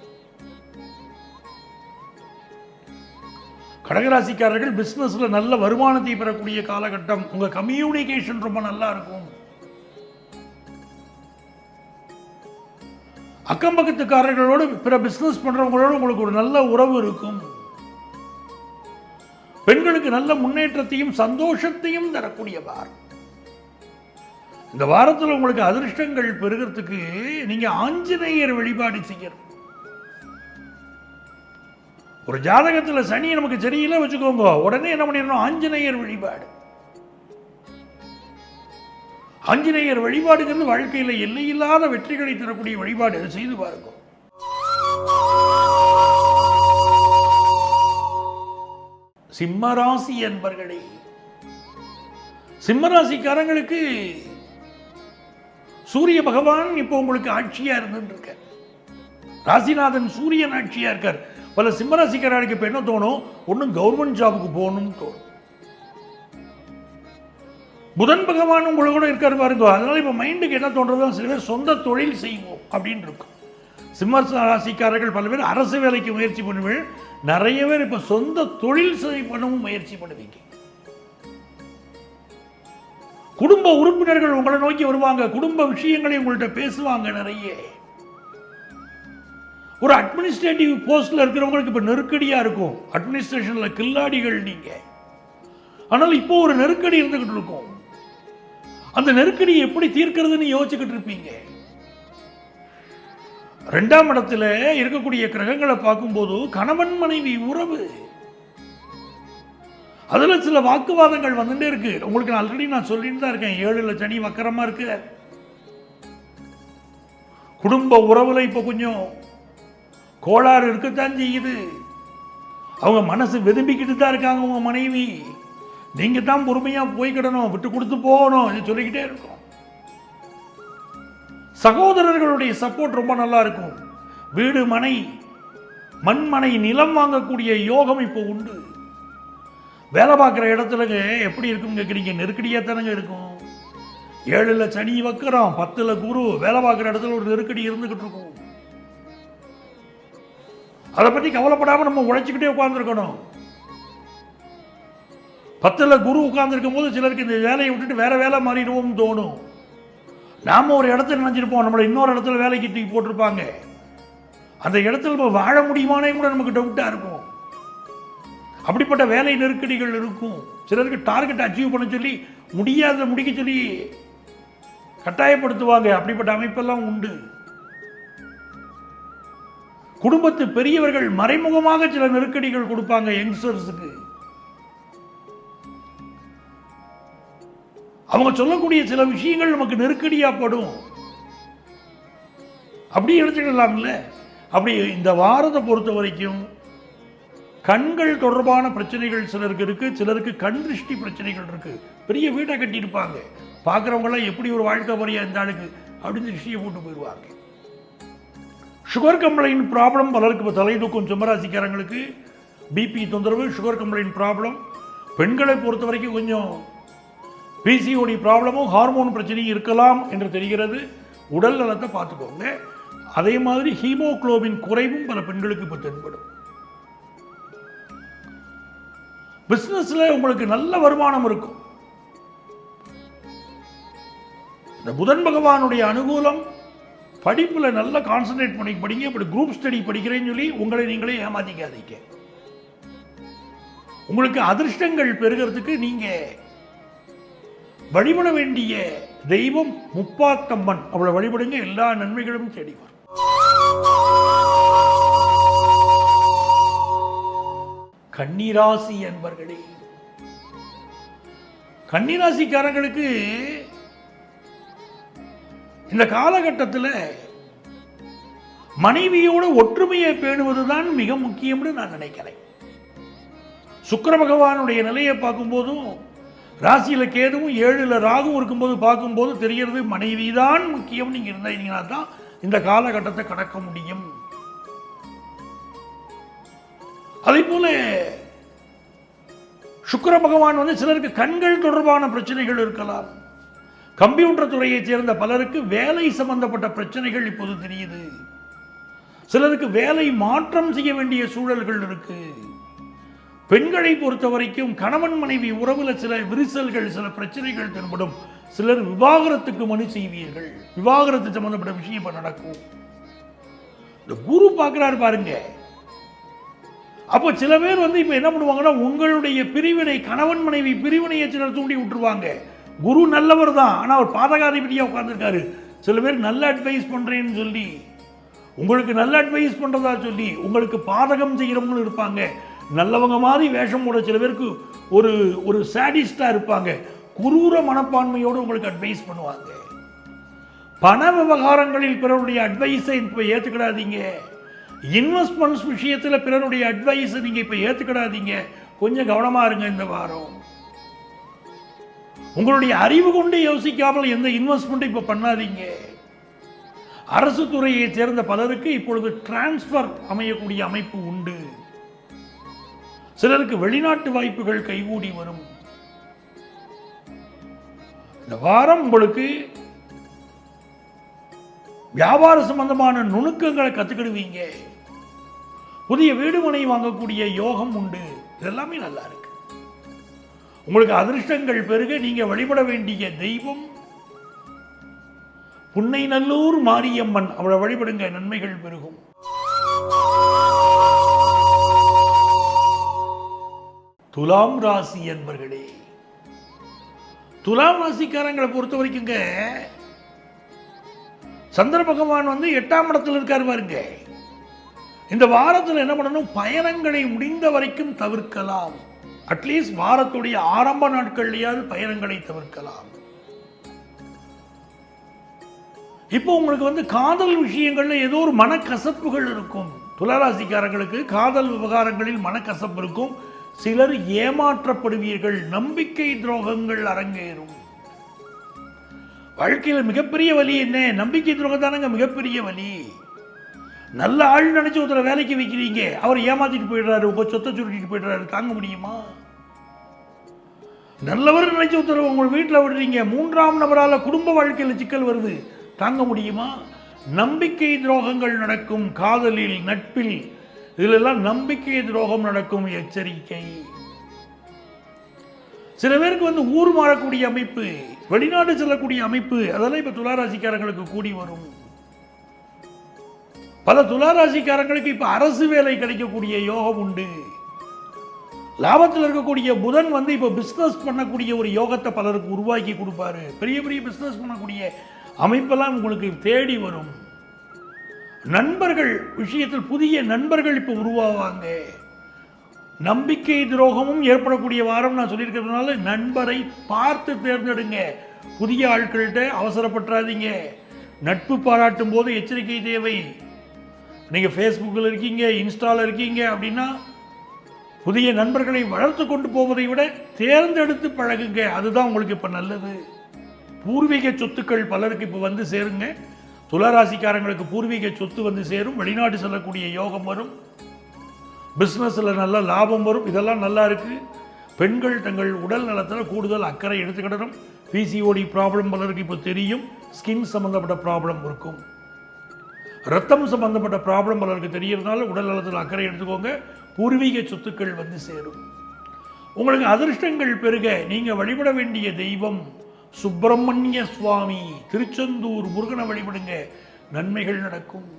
கடகராசிக்காரர்கள் பிசினஸ்ல நல்ல வருமானத்தை பெறக்கூடிய காலகட்டம். உங்க கம்யூனிகேஷன் ரொம்ப நல்லா இருக்கும். அக்கம் பக்கத்துக்காரர்களோடு பிற பிசினஸ் பண்றவங்களோட உங்களுக்கு ஒரு நல்ல உறவு இருக்கும். பெண்களுக்கு நல்ல முன்னேற்றத்தையும் சந்தோஷத்தையும் தரக்கூடிய வாரம். இந்த வாரத்தில் உங்களுக்கு அதிர்ஷ்டங்கள் பெறுகிறதுக்கு நீங்க ஆஞ்சநேயர் வழிபாடு செய்யணும். ஒரு ஜாதகத்தில் சனி நமக்கு சரியில்லை வச்சுக்கோங்க, உடனே என்ன பண்ணிடணும்? ஆஞ்சநேயர் வழிபாடு. ஆஞ்சநேயர் வழிபாடுங்கிறது வாழ்க்கையில் எல்லையில்லாத வெற்றிகளை தரக்கூடிய வழிபாடு. செய்து பாருங்க. சிம்மராசி என்பர்களே, சிம்மராசிக்காரங்களுக்கு சூரிய பகவான் இப்போ உங்களுக்கு ஆட்சியா இருந்துருக்க. ராசிநாதன் சூரியன் ஆட்சியா இருக்கார். பல சிம்மராசிக்காரர்களுக்கு இப்போ என்ன தோணும்? ஒன்றும் கவர்மெண்ட் ஜாபுக்கு போகணும்னு தோணும். புதன் பகவான் உங்களை கூட இருக்காரு பாருங்க. அதனால இப்போ மைண்டுக்கு என்ன தோன்றது? சில பேர் சொந்த தொழில் செய்வோம் அப்படின்னு இருக்கும். சிம்ம ராசிக்காரர்கள் பல பேர் அரசு வேலைக்கு முயற்சி பண்ணுவேன். நிறைய பேர் இப்போ சொந்த தொழில் பண்ணவும் முயற்சி பண்ணுவீங்க. குடும்ப உறுப்பினர்கள் உங்களை நோக்கி வருவாங்க. குடும்ப விஷயங்களை உங்கள்கிட்ட பேசுவாங்க நிறைய. ஒரு அட்மினிஸ்ட்ரேட்டிவ் போஸ்ட்ல இருக்கிறவங்களுக்கு இப்ப நெருக்கடியா இருக்கும். அட்மினிஸ்ட்ரேஷன்ல கில்லாடிகள் நீங்க. ஆனால் இப்போ ஒரு நெருக்கடி இருந்துகிட்டு இருக்கும். அந்த நெருக்கடியை எப்படி தீர்க்கிறதுன்னு யோசிச்சுக்கிட்டு இருப்பீங்க. 2ஆம் இடத்துல இருக்கக்கூடிய கிரகங்களை பார்க்கும்போது கணவன் மனைவி உறவு, அதுல சில வாக்குவாதங்கள் வந்துட்டே இருக்கு. உங்களுக்கு ஆல்ரெடி நான் சொல்லிட்டு தான் இருக்கேன், 7ல் சனி வக்கரமா இருக்கு. குடும்ப உறவுல இப்ப கொஞ்சம் கோளாறு இருக்கத்தான் செய்யுது. அவங்க மனசு வெதும்பிக்கிட்டு தான் இருக்காங்க. உங்க மனைவி, நீங்க தான் பொறுமையா போய்க்கிடணும், விட்டு கொடுத்து போகணும் சொல்லிக்கிட்டே இருக்கும். சகோதரர்களுடைய சப்போர்ட் ரொம்ப நல்லா இருக்கும். வீடு மனை மண்மனை நிலம் வாங்கக்கூடிய யோகம் இப்போ உண்டு. வேலை பார்க்குற இடத்துல எப்படி இருக்கும் கேட்குறீங்க? நெருக்கடியாக தானங்க இருக்கும். 7ல் சனி வக்கரம், 10ல் குரு, வேலை பார்க்குற இடத்துல ஒரு நெருக்கடி இருந்துகிட்டு இருக்கும். அதை பற்றி கவலைப்படாமல் நம்ம உழைச்சிக்கிட்டே உட்கார்ந்துருக்கணும். 10ல் குரு உட்கார்ந்துருக்கும் போது சிலருக்கு இந்த வேலையை விட்டுட்டு வேற வேலை மாறிடுவோம்னு தோணும். நாம ஒரு இடத்துல நினைச்சிருப்போம், நம்மளை இன்னொரு இடத்துல வேலைக்கு தூக்கி போட்டிருப்பாங்க. அந்த இடத்துல நம்ம வாழ முடியுமானே கூட நமக்கு டவுட்டா இருக்கும். அப்படிப்பட்ட வேலை நெருக்கடிகள் இருக்கும். சிலருக்கு டார்கெட் அச்சீவ் பண்ண சொல்லி முடியாத முடிக்க சொல்லி கட்டாயப்படுத்துவாங்க. அப்படிப்பட்ட அமைப்பெல்லாம் உண்டு. குடும்பத்து பெரியவர்கள் மறைமுகமாக சில நெருக்கடிகள் கொடுப்பாங்க யங்ஸ்டர்ஸுக்கு. அவங்க சொல்லக்கூடிய சில விஷயங்கள் நமக்கு நெருக்கடியாப்படும். அப்படி எடுத்துக்கலாம்ல. அப்படி இந்த வாரத்தை பொறுத்த வரைக்கும் கண்கள் தொடர்பான பிரச்சனைகள் சிலருக்கு இருக்கு. சிலருக்கு கண் திருஷ்டி பிரச்சனைகள் இருக்கு. பெரிய வீட்டை கட்டியிருப்பாங்க, பார்க்குறவங்களாம் எப்படி ஒரு வாழ்க்கை முறையா இந்த ஆளுக்கு அப்படின்னு திருஷ்டியை போட்டு போயிடுவாங்க. சுகர் கம்ப்ளைண்ட் ப்ராப்ளம் பலருக்கு இப்போ தலை தூக்கும். சிம்மராசிக்காரங்களுக்கு பிபி தொந்தரவு, சுகர் கம்ப்ளைண்ட் ப்ராப்ளம். பெண்களை பொறுத்த வரைக்கும் கொஞ்சம் பிசிஓடி ப்ராப்ளமும் ஹார்மோன் பிரச்சனையும் இருக்கலாம் என்று தெரிகிறது. உடல் நலத்தை பார்த்துக்கோங்க. அதே மாதிரி ஹீமோகுளோபின் குறைவும் பல பெண்களுக்கு இப்போ தென்படும். பிசினஸ்ல உங்களுக்கு நல்ல வருமானம் இருக்கும். இந்த புதன் பகவானுடைய அனுகூலம். படிப்புல நல்லா கான்சன்ட்ரேட் பண்ணி படிங்க. இப்படி குரூப் ஸ்டடி படிக்கிறேன்னு சொல்லி உங்களை நீங்களே ஏமாத்திக்காதீங்க. உங்களுக்கு அதிர்ஷ்டங்கள் பெறுகிறதுக்கு நீங்க வழிபட வேண்டிய தெய்வம் முப்பாத்தம்மன். அவளை வழிபடுங்க, எல்லா நன்மைகளும் தேடி வரும். கன்னிராசி என்பர்களே, கன்னிராசிக்காரங்களுக்கு இந்த காலகட்டத்தில் மனைவியோட ஒற்றுமையை பேணுவதுதான் மிக முக்கியம்னு நான் நினைக்கிறேன். சுக்கிர பகவானுடைய நிலையை பார்க்கும்போதும், ராசியில கேதுவும் 7ல் ராகுவும் இருக்கும்போது பார்க்கும்போது தெரிகிறது மனைவி தான் முக்கியம். நீங்க இருந்தீங்கன்னா தான் இந்த காலகட்டத்தை கடக்க முடியும். அதே போல சுக்கிர பகவான் சிலருக்கு கண்கள் தொடர்பான பிரச்சனைகள் இருக்கலாம். கம்ப்யூட்டர் துறையை சேர்ந்த பலருக்கு வேலை சம்பந்தப்பட்ட பிரச்சனைகள் இப்போது தெரியுது. சிலருக்கு வேலை மாற்றம் செய்ய வேண்டிய சூழல்கள் இருக்கு. பெண்களை பொறுத்த வரைக்கும் கணவன் மனைவி உறவுல சில விரிசல்கள், சில பிரச்சனைகள் தென்படும். சிலர் விவாகரத்துக்கு மனு செய்வீர்கள். விவாகரத்து சம்பந்தப்பட்ட விஷயம் இப்ப நடக்கும். இந்த குரு பார்க்கிறாரு பாருங்க. அப்போ சில பேர் இப்ப என்ன பண்ணுவாங்கன்னா, உங்களுடைய பிரிவினை, கணவன் மனைவி பிரிவினையை சிலர் தூண்டி விட்டுருவாங்க. குரு நல்லவர் தான், ஆனா அவர் பாதகாதிபதியா உட்கார்ந்துருக்காரு. சில பேர் நல்ல அட்வைஸ் பண்றேன்னு சொல்லி, உங்களுக்கு நல்ல அட்வைஸ் பண்றதா சொல்லி உங்களுக்கு பாதகம் செய்யறவங்களும் இருப்பாங்க. நல்லவங்க மாதிரி வேஷம் போட சில பேருக்கு ஒரு சாடிஸ்டா இருப்பாங்க. குரூர மனப்பான்மையோடு உங்களுக்கு அட்வைஸ் பண்ணுவாங்க. பண விவகாரங்களில் பிறருடைய அட்வைஸை இப்ப ஏத்துக்கிடாதீங்க. இன்வெஸ்ட்மெண்ட்ஸ் விஷயத்துல பிறருடைய அட்வைஸை நீங்க இப்ப ஏத்துக்கிடாதீங்க. கொஞ்சம் கவனமா இருங்க இந்த வாரம். உங்களுடைய அறிவு கொண்டு யோசிக்காமல் எந்த இன்வெஸ்ட்மெண்ட் இப்ப பண்ணாதீங்க. அரசு துறையை சேர்ந்த பலருக்கு இப்பொழுது டிரான்ஸ்பர் அமையக்கூடிய அமைப்பு உண்டு. சிலருக்கு வெளிநாட்டு வாய்ப்புகள் கைகூடி வரும். இந்த வாரம் உங்களுக்கு வியாபார சம்பந்தமான நுணுக்கங்களை கத்துக்கிடுவீங்க. புதிய வீடு மனை வாங்கக்கூடிய யோகம் உண்டு. இதெல்லாமே நல்லா இருக்கு. உங்களுக்கு அதிர்ஷ்டங்கள் பெருக நீங்க வழிபட வேண்டிய தெய்வம் புன்னைநல்லூர் மாரியம்மன். அவளை வழிபடுங்க, நன்மைகள் பெருகும். துலாம் ராசி என்பர்களே, துலாம் ராசிக்காரங்களை பொறுத்த வரைக்குங்க சந்திர பகவான் 8ஆம் இடத்துல இருக்காரு பாருங்க. இந்த வாரத்தில் என்ன பண்ணணும், பயணங்களை முடிந்த வரைக்கும் தவிர்க்கலாம். அட்லீஸ்ட் வாரத்துடைய ஆரம்ப நாட்கள்லயாவது பயணங்களை தவிர்க்கலாம். இப்போ உங்களுக்கு காதல் விஷயங்கள்ல ஏதோ ஒரு மனக்கசப்புகள் இருக்கும். துளாராசிக்காரங்களுக்கு காதல் விவகாரங்களில் மனக்கசப்பு இருக்கும். சிலர் ஏமாற்றப்படுவீர்கள். நம்பிக்கை துரோகங்கள் அரங்கேறும். வாழ்க்கையில் மிகப்பெரிய வலி என்ன? நம்பிக்கை துரோகம் தானங்க மிகப்பெரிய வலி. நல்ல ஆள் நினைச்சு ஒருத்தர வேலைக்கு வைக்கிறீங்க, அவர் ஏமாத்திட்டு போயிடுறாரு, உங்க சொத்தை சுருட்டிட்டு போயிடுறாரு, தாங்க முடியுமா? நல்லவர் நினைச்சு ஒருத்தர் உங்க வீட்டில் விடுறீங்க, 3ஆம் நபரால குடும்ப வாழ்க்கையில் சிக்கல் வருது, தாங்க முடியுமா? நம்பிக்கை துரோகங்கள் நடக்கும். காதலில், நட்பில், இதிலெல்லாம் நம்பிக்கை துரோகம் நடக்கும். எச்சரிக்கை. சில பேருக்கு ஊர் மாறக்கூடிய அமைப்பு, வெளிநாடு செல்லக்கூடிய அமைப்பு, அதெல்லாம் இப்ப துளாராசிக்காரங்களுக்கு கூடி வரும். பல துளாராசிக்காரங்களுக்கு இப்ப அரசு வேலை கிடைக்கக்கூடிய யோகம் உண்டு. லாபத்தில் இருக்கக்கூடிய புதன் இப்ப பிசினஸ் பண்ணக்கூடிய ஒரு யோகத்தை பலருக்கு உருவாக்கி கொடுப்பாரு. பெரிய பெரிய பிசினஸ் பண்ணக்கூடிய அமைப்பெல்லாம் உங்களுக்கு தேடி வரும். நண்பர்கள் விஷயத்தில் புதிய நண்பர்கள் இப்ப உருவாவாங்க. நம்பிக்கை துரோகமும் ஏற்படக்கூடிய வாரம் நான் சொல்லியிருக்கிறதுனால நண்பரை பார்த்து தேர்ந்தெடுங்க. புதிய ஆட்கள்கிட்ட அவசரப்பட்டுறாதீங்க. நட்பு பாராட்டும் போது எச்சரிக்கை தேவை. நீங்க ஃபேஸ்புக்கில் இருக்கீங்க, இன்ஸ்டால இருக்கீங்க அப்படின்னா புதிய நண்பர்களை வளர்த்து கொண்டு போவதை விட தேர்ந்தெடுத்து பழகுங்க. அதுதான் உங்களுக்கு இப்ப நல்லது. பூர்வீக சொத்துக்கள் பலருக்கு இப்ப சேருங்க. துளாராசிக்காரங்களுக்கு பூர்வீக சொத்து சேரும். வெளிநாடு செல்லக்கூடிய யோகம் வரும். பிஸ்னஸ்ல நல்ல லாபம் வரும். இதெல்லாம் நல்லா இருக்கு. பெண்கள் தங்கள் உடல் நலத்தில் கூடுதல் அக்கறை எடுத்துக்கிடணும். பிசிஓடி ப்ராப்ளம் பலருக்கு இப்போ தெரியும். ஸ்கின் சம்பந்தப்பட்ட ப்ராப்ளம் இருக்கும். ரத்தம் சம்பந்தப்பட்ட ப்ராப்ளம் பலருக்கு தெரியறதுனால உடல் நலத்தில் அக்கறை எடுத்துக்கோங்க. பூர்வீக சொத்துக்கள் சேரும். உங்களுக்கு அதிர்ஷ்டங்கள் பெருக நீங்க வழிபட வேண்டிய தெய்வம் சுப்பிரமணிய சுவாமி. திருச்செந்தூர் முருகனை வழிபடுங்க, நன்மைகள் நடக்கும்.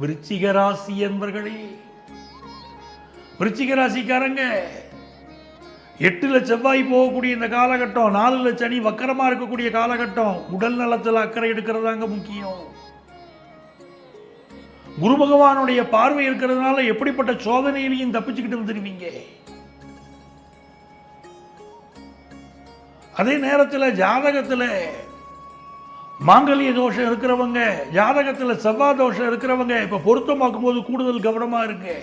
விருச்சிக ராசி என்பர்களே, விருச்சிக ராசிக்காரங்க 8ல் செவ்வாய் போகக்கூடிய இந்த காலகட்டம், 4ல் சனி வக்கரமா இருக்கக்கூடிய காலகட்டம். உடல் நலத்தில் அக்கறை எடுக்கிறதாங்க முக்கியம். குரு பகவானுடைய பார்வை இருக்கிறதுனால எப்படிப்பட்ட சோதனையிலையும் தப்பிச்சுக்கிட்டு வந்துடுவீங்க. அதே நேரத்தில் ஜாதகத்தில் மாங்கல்ய தோஷம் இருக்கிறவங்க, ஜாதகத்தில் செவ்வாய் தோஷம் இருக்கிறவங்க இப்ப பொருத்தமாக்கும் போது கூடுதல் கவனமா இருக்கு.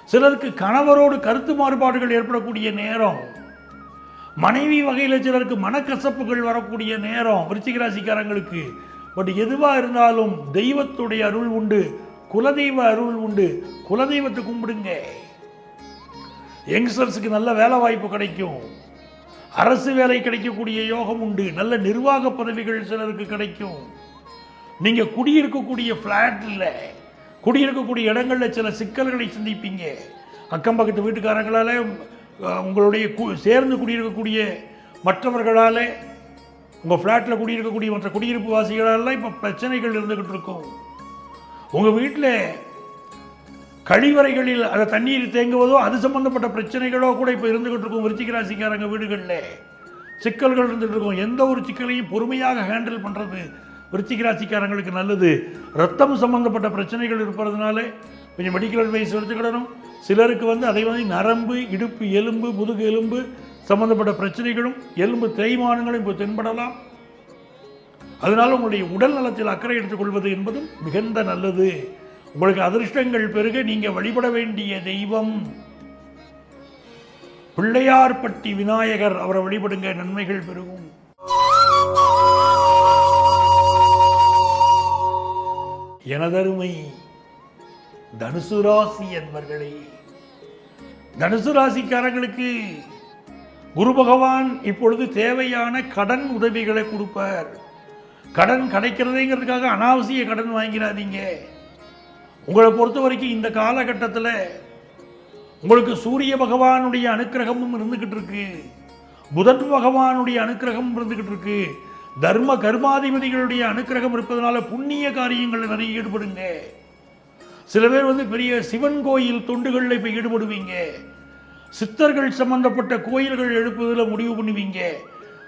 சிலருக்கு கணவரோடு கருத்து மாறுபாடுகள் ஏற்படக்கூடிய நேரம். மனைவி வகையில் சிலருக்கு மனக்கசப்புகள் வரக்கூடிய நேரம் விருச்சிக ராசிக்காரங்களுக்கு. பட் எதுவா இருந்தாலும் தெய்வத்துடைய அருள் உண்டு, குலதெய்வ அருள் உண்டு. குலதெய்வத்தை கும்பிடுங்க. யங்ஸ்டர்ஸுக்கு நல்ல வேலை வாய்ப்பு கிடைக்கும். அரசு வேலை கிடைக்கக்கூடிய யோகம் உண்டு. நல்ல நிர்வாக பதவிகள் சிலருக்கு கிடைக்கும். நீங்க குடியிருக்கக்கூடிய பிளாட்ல, குடியிருக்கக்கூடிய இடங்கள்ல சில சிக்கல்களை சந்திப்பீங்க. அக்கம் பக்கத்து வீட்டுக்காரங்களால, உங்களுடைய சேர்ந்து குடியிருக்கக்கூடிய மற்றவர்களால, உங்க பிளாட்ல குடியிருக்கக்கூடிய மற்ற குடியிருப்பு வாசிகளால இப்ப பிரச்சனைகள் இருந்துகிட்டு இருக்கும். உங்க வீட்டில் கழிவறைகளில் அந்த தண்ணீர் தேங்குவதோ அது சம்பந்தப்பட்ட பிரச்சனைகளோ கூட இப்போ இருந்துகிட்டு இருக்கும். விருச்சிக ராசிக்காரங்க வீடுகளில் சிக்கல்கள் இருந்துகிட்டு இருக்கும். எந்த ஒரு சிக்கலையும் பொறுமையாக ஹேண்டில் பண்ணுறது விருச்சிக ராசிக்காரங்களுக்கு நல்லது. ரத்தம் சம்பந்தப்பட்ட பிரச்சனைகள் இருப்பதுனால கொஞ்சம் மெடிக்கல் அட்வைஸ் எடுத்துக்கிடணும். சிலருக்கு அதே மாதிரி நரம்பு, இடுப்பு எலும்பு, முதுகு எலும்பு சம்பந்தப்பட்ட பிரச்சனைகளும் எலும்பு தேய்மானங்களும் இப்போ தென்படலாம். அதனால் உங்களுடைய உடல் நலத்தில் அக்கறை எடுத்துக்கொள்வது என்பதும் மிகுந்த நல்லது. உங்களுக்கு அதிர்ஷ்டங்கள் பெருக நீங்க வழிபட வேண்டிய தெய்வம் பிள்ளையார்பட்டி விநாயகர். அவரை வழிபடுங்க, நன்மைகள் பெருகும். எனதருமை தனுசு ராசி என்பர்களே, தனுசு ராசிக்காரங்களுக்கு குரு பகவான் இப்பொழுது தேவையான கடன் உதவிகளை கொடுப்பார். கடன் கிடைக்கிறதுங்கிறதுக்காக அனாவசிய கடன் வாங்கிறாதீங்க. உங்களை பொறுத்த வரைக்கும் இந்த காலகட்டத்தில் உங்களுக்கு சூரிய பகவானுடைய அனுக்கிரகமும் இருந்துகிட்டு இருக்கு, புதன் பகவானுடைய அனுக்கிரகம் இருந்துகிட்டு இருக்கு, தர்ம கர்மாதிபதிகளுடைய அனுக்கிரகம் இருப்பதனால புண்ணிய காரியங்கள் நிறைய ஈடுபடுங்க. சில பேர் வந்து பெரிய சிவன் கோயில் தொண்டுகளில் இப்போ ஈடுபடுவீங்க. சித்தர்கள் சம்பந்தப்பட்ட கோயில்கள் எழுப்புவதில் முடிவு பண்ணுவீங்க.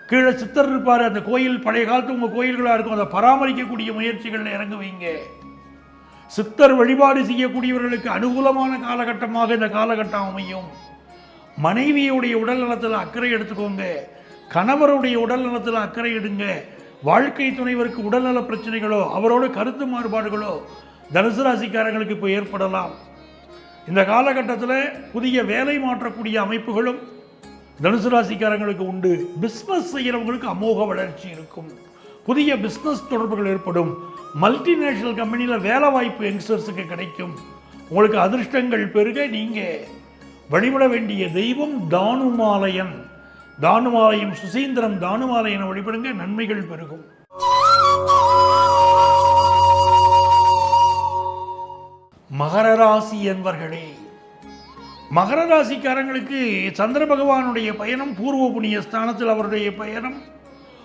கீழே சித்தர் இருப்பார், அந்த கோயில் பழைய காலத்து உங்கள் கோயில்களாக இருக்கும், அதை பராமரிக்கக்கூடிய முயற்சிகளில் இறங்குவீங்க. சித்தர் வழிபாடு செய்யக்கூடியவர்களுக்கு அனுகூலமான காலகட்டமாக இந்த காலகட்டம் அமையும். மனைவியுடைய உடல் நலத்தில் அக்கறை எடுத்துக்கோங்க. கணவருடைய உடல் நலத்தில் அக்கறை எடுங்க. வாழ்க்கை துணைவருக்கு உடல்நல பிரச்சனைகளோ அவரோட கருத்து மாறுபாடுகளோ தனுசு ராசிக்காரங்களுக்கு இப்போ ஏற்படலாம். இந்த காலகட்டத்தில் புதிய வேலை மாற்றக்கூடிய அமைப்புகளும் தனுசு ராசிக்காரங்களுக்கு உண்டு. பிஸ்னஸ் செய்கிறவங்களுக்கு அமோக வளர்ச்சி இருக்கும். புதிய பிஸ்னஸ் தொடர்புகள் ஏற்படும். மல்டிநேஷனல் கம்பெனியில் வேலை வாய்ப்பு யங்ஸ்டர்ஸுக்கு கிடைக்கும். உங்களுக்கு அதிர்ஷ்டங்கள் பெருக நீங்கள் வழிபட வேண்டிய தெய்வம் தானுமாலயன். தானுமாலயம் சுசீந்திரம் தானுமாலயனை வழிபடுங்க, நன்மைகள் பெருகும். மகர ராசி என்பர்களே, மகர ராசிக்காரங்களுக்கு சந்திர பகவானுடைய பயணம் பூர்வ புண்ணிய ஸ்தானத்தில் அவருடைய பயணம்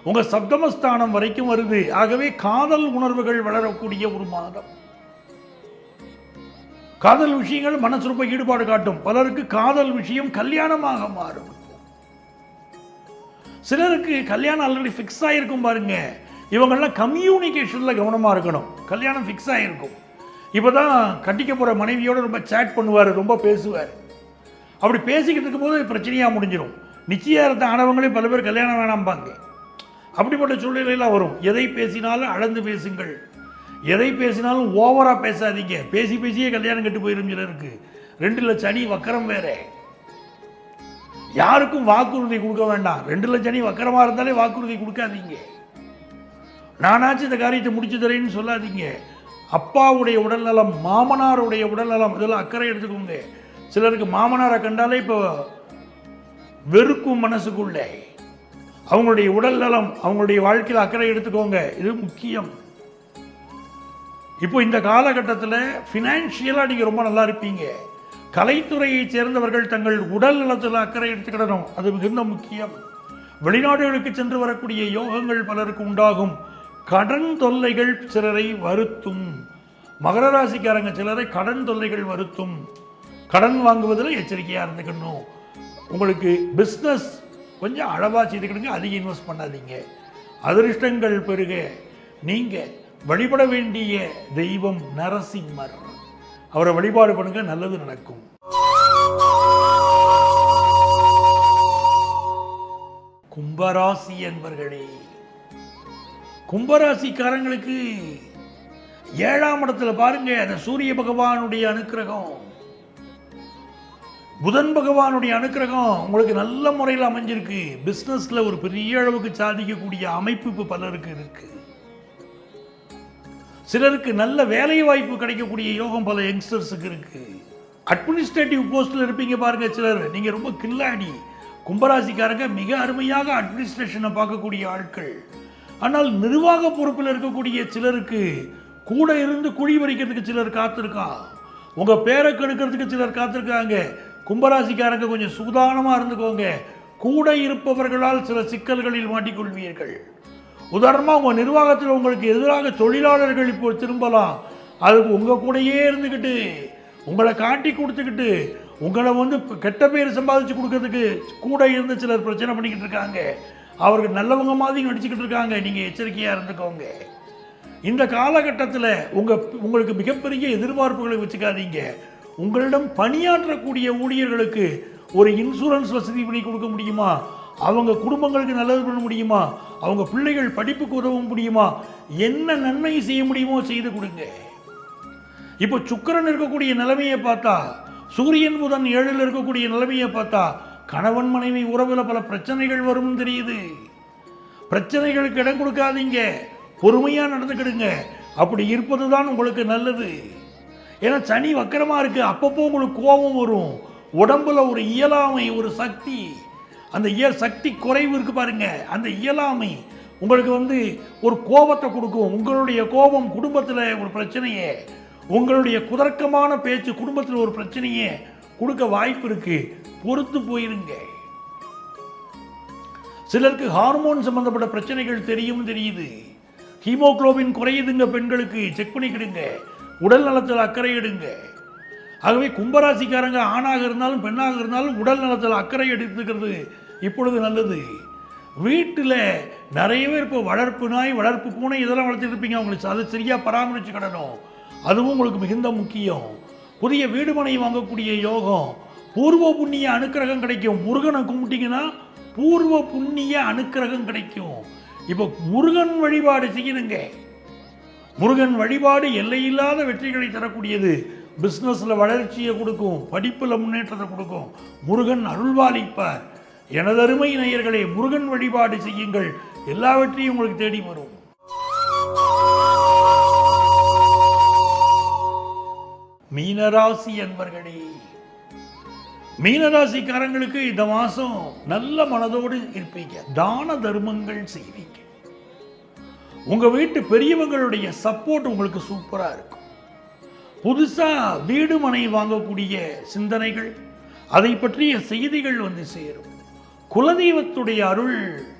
உங்கள் சப்தமஸ்தானம் வரைக்கும் வருது. ஆகவே காதல் உணர்வுகள் வளரக்கூடிய ஒரு மாதம். காதல் விஷயங்கள் மனசு ரொம்ப ஈடுபாடு காட்டும். பலருக்கு காதல் விஷயம் கல்யாணமாக மாறும். சிலருக்கு கல்யாணம் ஆல்ரெடி ஃபிக்ஸ் ஆகிருக்கும் பாருங்க. இவங்கெல்லாம் கம்யூனிகேஷனில் கவனமாக இருக்கணும். கல்யாணம் ஃபிக்ஸ் ஆகிருக்கும், இப்போ தான் கட்டிக்க போகிற மனைவியோடு ரொம்ப சேட் பண்ணுவார், ரொம்ப பேசுவார். அப்படி பேசிக்கிட்டு இருக்கும்போது பிரச்சனையாக முடிஞ்சிடும். நிச்சயார்த்த ஆனவங்களே பல பேர் கல்யாணம் வேணாம்பாங்க. அப்படிப்பட்ட சூழ்நிலையெல்லாம் வரும். எதை பேசினாலும் அளந்து பேசுங்கள். எதை பேசினாலும் ஓவராக பேசாதீங்க. பேசி பேசியே கல்யாணம் கெட்டு போயிடும் சிலருக்கு. 2 சனி வக்கரம் வேற. யாருக்கும் வாக்குறுதி கொடுக்க வேண்டாம். 2 சனி வக்கரமாக இருந்தாலே வாக்குறுதி கொடுக்காதீங்க. நானாச்சும் இந்த காரியத்தை முடிச்சு தரேன்னு சொல்லாதீங்க. அப்பாவுடைய உடல்நலம், மாமனாருடைய உடல்நலம், இதெல்லாம் அக்கறை எடுத்துக்கோங்க. சிலருக்கு மாமனாரை கண்டாலே இப்போ வெறுக்கும் மனசுக்குள்ளே. அவங்களுடைய உடல் நலம், அவங்களுடைய வாழ்க்கையில் அக்கறை எடுத்துக்கோங்க, இது முக்கியம். இப்போ இந்த காலகட்டத்தில் ஃபினான்ஷியலாக நீங்கள் ரொம்ப நல்லா இருப்பீங்க. கலைத்துறையை சேர்ந்தவர்கள் தங்கள் உடல் நலத்தில் அக்கறை எடுத்துக்கிடணும், அது மிகுந்த முக்கியம். வெளிநாடுகளுக்கு சென்று வரக்கூடிய யோகங்கள் பலருக்கு உண்டாகும். கடன் தொல்லைகள் சிலரை வருத்தும். மகர ராசிக்காரங்க சிலரை கடன் தொல்லைகள் வருத்தும். கடன் வாங்குவதில் எச்சரிக்கையாக இருந்துக்கணும். உங்களுக்கு பிஸ்னஸ் கொஞ்சம் அளவாக செய்துக்கிடுங்க, அதிக இன்வெஸ்ட் பண்ணாதீங்க. அதிர்ஷ்டங்கள் பெருக நீங்கள் வழிபட வேண்டிய தெய்வம் நரசிம்மர். அவரை வழிபாடு பண்ணுங்க, நல்லது நடக்கும். கும்பராசி என்பர்களே, கும்பராசிக்காரங்களுக்கு 7ஆம் இடத்துல பாருங்க, அந்த சூரிய பகவானுடைய அனுக்கிரகம், புதன் பகவானுடைய அனுக்கிரகம் உங்களுக்கு நல்ல முறையில் அமைஞ்சிருக்கு. பிஸ்னஸில் ஒரு பெரிய அளவுக்கு சாதிக்கக்கூடிய அமைப்பு இப்போ பலருக்கு இருக்கு. சிலருக்கு நல்ல வேலை வாய்ப்பு கிடைக்கக்கூடிய யோகம் பல யங்ஸ்டர்ஸுக்கு இருக்கு. அட்மினிஸ்ட்ரேட்டிவ் போஸ்டில் இருப்பீங்க பாருங்க சிலர், நீங்கள் ரொம்ப கில்லாடி. கும்பராசிக்காரங்க மிக அருமையாக அட்மினிஸ்ட்ரேஷனை பார்க்கக்கூடிய ஆட்கள். ஆனால் நிர்வாக பொறுப்பில் இருக்கக்கூடிய சிலருக்கு கூட இருந்து குழி பறிக்கிறதுக்கு சிலர் காத்திருக்கான். உங்கள் பேரை கெடுக்கிறதுக்கு சிலர் காத்திருக்காங்க. கும்பராசிக்காரங்க கொஞ்சம் சூதானமாக இருந்துக்கோங்க. கூட இருப்பவர்களால் சில சிக்கல்களில் மாட்டிக்கொள்வீர்கள். உதாரணமாக உங்கள் நிர்வாகத்தில் உங்களுக்கு எதிராக தொழிலாளர்கள் இப்போ திரும்பலாம். அதுக்கு உங்கள் கூடையே இருந்துக்கிட்டு உங்களை காட்டி கொடுத்துக்கிட்டு உங்களை வந்து கெட்ட பேர் சம்பாதிச்சு கொடுக்கறதுக்கு கூட இருந்து சிலர் பிரச்சனை பண்ணிக்கிட்டு இருக்காங்க. அவர்கள் நல்லவங்க மாதிரி நடிச்சுக்கிட்டு இருக்காங்க. நீங்கள் எச்சரிக்கையாக இருந்துக்கோங்க. இந்த காலகட்டத்தில் உங்களுக்கு மிகப்பெரிய எதிர்பார்ப்புகளை வச்சுக்காதீங்க. உங்களிடம் பணியாற்றக்கூடிய ஊழியர்களுக்கு ஒரு இன்சூரன்ஸ் வசதி பண்ணி கொடுக்க முடியுமா? அவங்க குடும்பங்களுக்கு நல்லது பண்ண முடியுமா? அவங்க பிள்ளைகள் படிப்புக்கு உதவ முடியுமா? என்ன நன்மை செய்ய முடியுமோ செய்து கொடுங்க. இப்போ சுக்கிரன் இருக்கக்கூடிய நிலைமையை பார்த்தா, சூரியன் புதன் 7ல் இருக்கக்கூடிய நிலைமையை பார்த்தா, கணவன் மனைவி உறவில் பல பிரச்சனைகள் வரும் தெரியுது. பிரச்சனைகளுக்கு இடம் கொடுக்காதீங்க, பொறுமையாக நடந்துக்கிடுங்க. அப்படி இருப்பது தான் உங்களுக்கு நல்லது. ஏன்னா சனி வக்கரமாக இருக்கு. அப்பப்போ உங்களுக்கு கோபம் வரும். உடம்புல ஒரு இயலாமை, ஒரு சக்தி, அந்த சக்தி குறைவு இருக்கு பாருங்க, அந்த இயலாமை உங்களுக்கு வந்து ஒரு கோபத்தை கொடுக்கும். உங்களுடைய கோபம் குடும்பத்தில் ஒரு பிரச்சனையே, உங்களுடைய குதர்க்கமான பேச்சு குடும்பத்தில் ஒரு பிரச்சனையே கொடுக்க வாய்ப்பு இருக்கு. பொறுத்து போயிருங்க. சிலருக்கு ஹார்மோன் சம்பந்தப்பட்ட பிரச்சனைகள் தெரியுது. ஹீமோகுளோபின் குறையுதுங்க பெண்களுக்கு, செக் பண்ணிக்கிடுங்க. உடல் நலத்தில் அக்கறை எடுங்க. ஆகவே கும்பராசிக்காரங்க ஆணாக இருந்தாலும் பெண்ணாக இருந்தாலும் உடல் நலத்தில் அக்கறை எடுத்துக்கிறது இப்பொழுது நல்லது. வீட்டில் நிறைய பேர் இப்போ வளர்ப்பு நாய், வளர்ப்பு பூனை இதெல்லாம் வளர்த்துட்டு இருப்பீங்க. அவங்களுக்கு அதை சரியாக பராமரிச்சுக்கிடணும், அதுவும் உங்களுக்கு மிகுந்த முக்கியம். புதிய வீடு மனை வாங்கக்கூடிய யோகம், பூர்வ புண்ணிய அனுக்கிரகம் கிடைக்கும். முருகனை கும்பிட்டீங்கன்னா பூர்வ புண்ணிய அனுக்கிரகம் கிடைக்கும். இப்போ முருகன் வழிபாடு செய்யணுங்க. முருகன் வழிபாடு எல்லையில்லாத வெற்றிகளை தரக்கூடியது. பிஸ்னஸில் வளர்ச்சியை கொடுக்கும், படிப்பில் முன்னேற்றத்தை கொடுக்கும். முருகன் அருள்வாளிப்பார். எனதருமை நேயர்களே, முருகன் வழிபாடு செய்யுங்கள், எல்லாவற்றையும் உங்களுக்கு தேடி வரும். மீனராசி அன்பர்களே, மீனராசிக்காரங்களுக்கு இந்த மாசம் நல்ல மனதோடு இருப்பீங்க. தான தர்மங்கள் செய்வீங்க. உங்க வீட்டு பெரியவங்களுடைய சப்போர்ட் உங்களுக்கு சூப்பரா இருக்கும். புதுசா வீடு மனை வாங்கக்கூடிய சிந்தனைகள், அதை பற்றிய செய்திகள் வந்து சேரும். குலதெய்வத்துடைய அருள்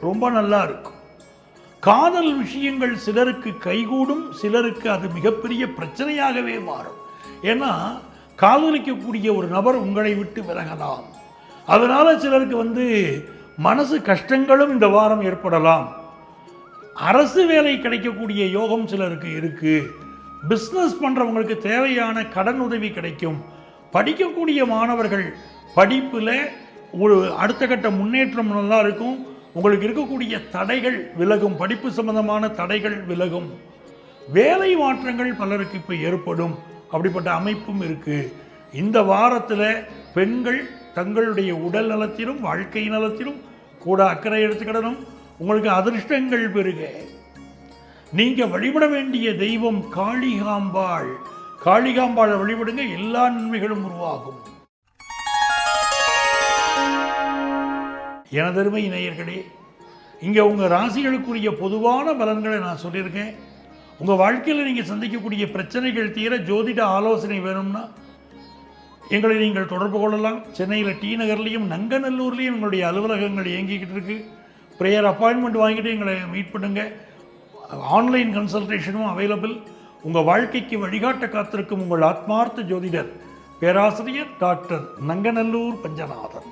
ரொம்ப நல்லா இருக்கும். காதல் விஷயங்கள் சிலருக்கு கைகூடும், சிலருக்கு அது மிகப்பெரிய பிரச்சனையாகவே மாறும். ஏன்னா காதலிக்கக்கூடிய ஒரு நபர் உங்களை விட்டு விலகலாம். அதனால சிலருக்கு வந்து மனசு கஷ்டங்களும் இந்த வாரம் ஏற்படலாம். அரசு வேலை கிடைக்கக்கூடிய யோகம் சிலருக்கு இருக்கு. பிஸ்னஸ் பண்றவங்களுக்கு தேவையான கடன் உதவி கிடைக்கும். படிக்கக்கூடிய மாணவர்கள் படிப்பில் ஒரு அடுத்த கட்ட முன்னேற்றம் நல்லா இருக்கும். உங்களுக்கு இருக்கக்கூடிய தடைகள் விலகும், படிப்பு சம்பந்தமான தடைகள் விலகும். வேலை மாற்றங்கள் பலருக்கு இப்போ ஏற்படும், அப்படிப்பட்ட அமைப்பும் இருக்கு. இந்த வாரத்தில் பெண்கள் தங்களுடைய உடல் நலத்திலும் வாழ்க்கை நலத்திலும் கூட அக்கறை எடுத்துக்கிடணும். உங்களுக்கு அதிர்ஷ்டங்கள் பெருக. நீங்க வழிபட வேண்டிய தெய்வம் காளிகாம்பாள். காளிகாம்பாளை வழிபடுங்க, எல்லா நன்மைகளும் உருவாகும். எனதருமை நேயர்களே, இங்கே உங்கள் ராசிகளுக்குரிய பொதுவான பலன்களை நான் சொல்லியிருக்கேன். உங்கள் வாழ்க்கையில் நீங்கள் சந்திக்கக்கூடிய பிரச்சனைகள் தீர ஜோதிட ஆலோசனை வேணும்னா எங்களை நீங்கள் தொடர்பு கொள்ளலாம். சென்னையில் டி நகர்லேயும் நங்கநல்லூர்லேயும் எங்களுடைய அலுவலகங்கள் இயங்கிக்கிட்டு இருக்கு. ப்ரேயர் அப்பாயின்மெண்ட் வாங்கிட்டு எங்களை மீட் பண்ணுங்கள். ஆன்லைன் கன்சல்டேஷனும் அவைலபிள். உங்கள் வாழ்க்கைக்கு வழிகாட்ட காத்திருக்கும் உங்கள் ஆத்மார்த்த ஜோதிடர் பேராசிரியர் டாக்டர் நங்கநல்லூர் பஞ்சநாதன்.